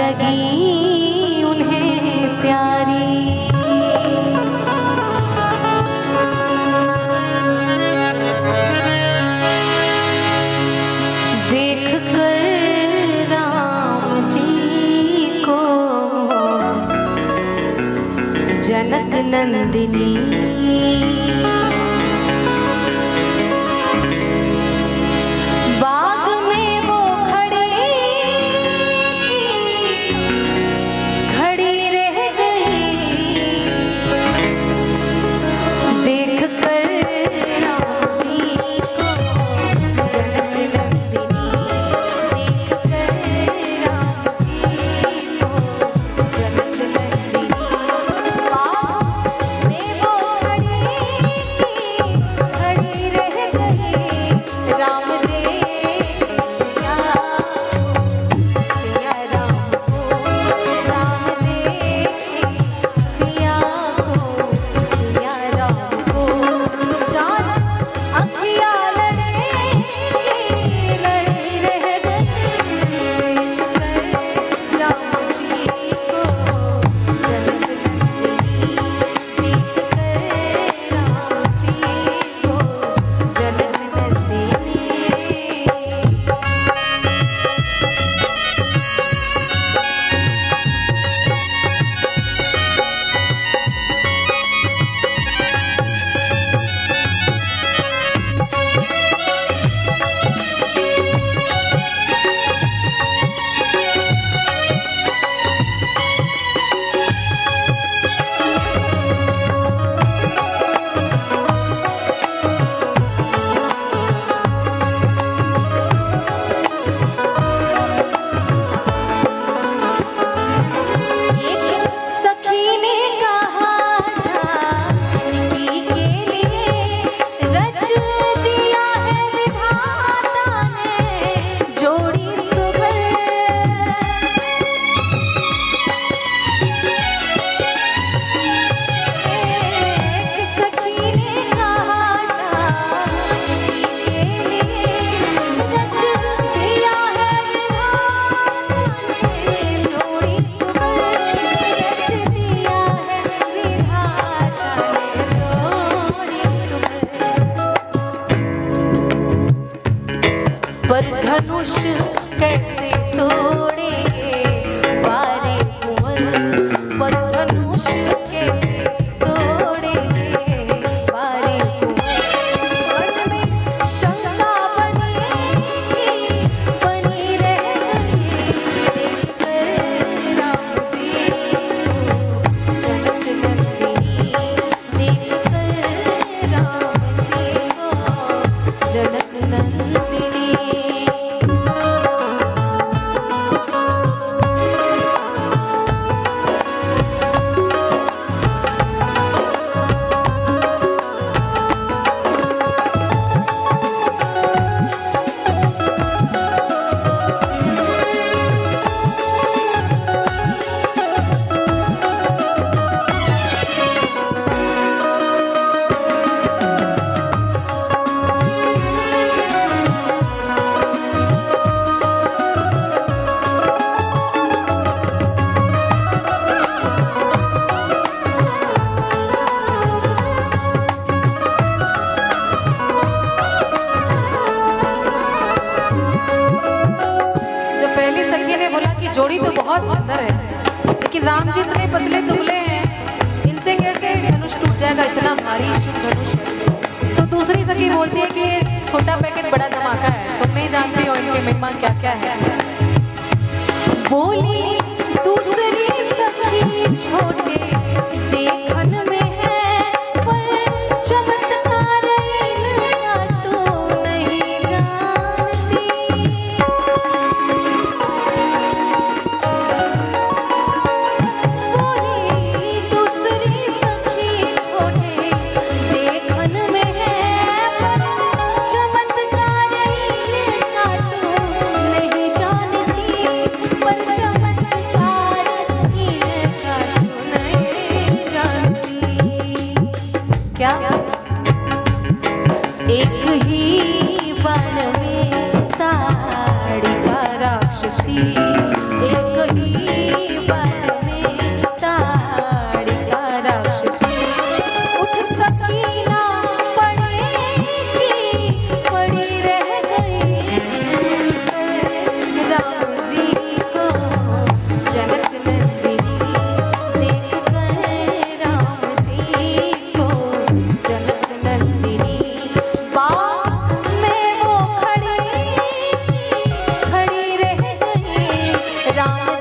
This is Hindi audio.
लगी उन्हें प्यारी। देख कर राम जी को जनक नंदिनी पर धनुष कैसे तोड़ेंगे बारे कुंवर, पर धनुष कैसे तोड़ेंगे बारे कुंवर। मन में शंका बनी रह गई, देखकर राम जी को जनक नंदिनी, देखकर राम जी को जनक नंदिनी। जोड़ी तो बहुत सुंदर है, लेकिन राम जी इतने पतले दुबले हैं, इनसे कैसे धनुष टूट जाएगा, इतना भारी धनुष है। तो दूसरी सखी बोलती है कि ये छोटा पैकेट बड़ा धमाका है, तुम नहीं जानती हो इनके मेहमान क्या क्या है। बोली दूसरी सखी छोटे देखन में है, पर चमत्कार इनका तो नहीं जानती। पर चमत्कार राम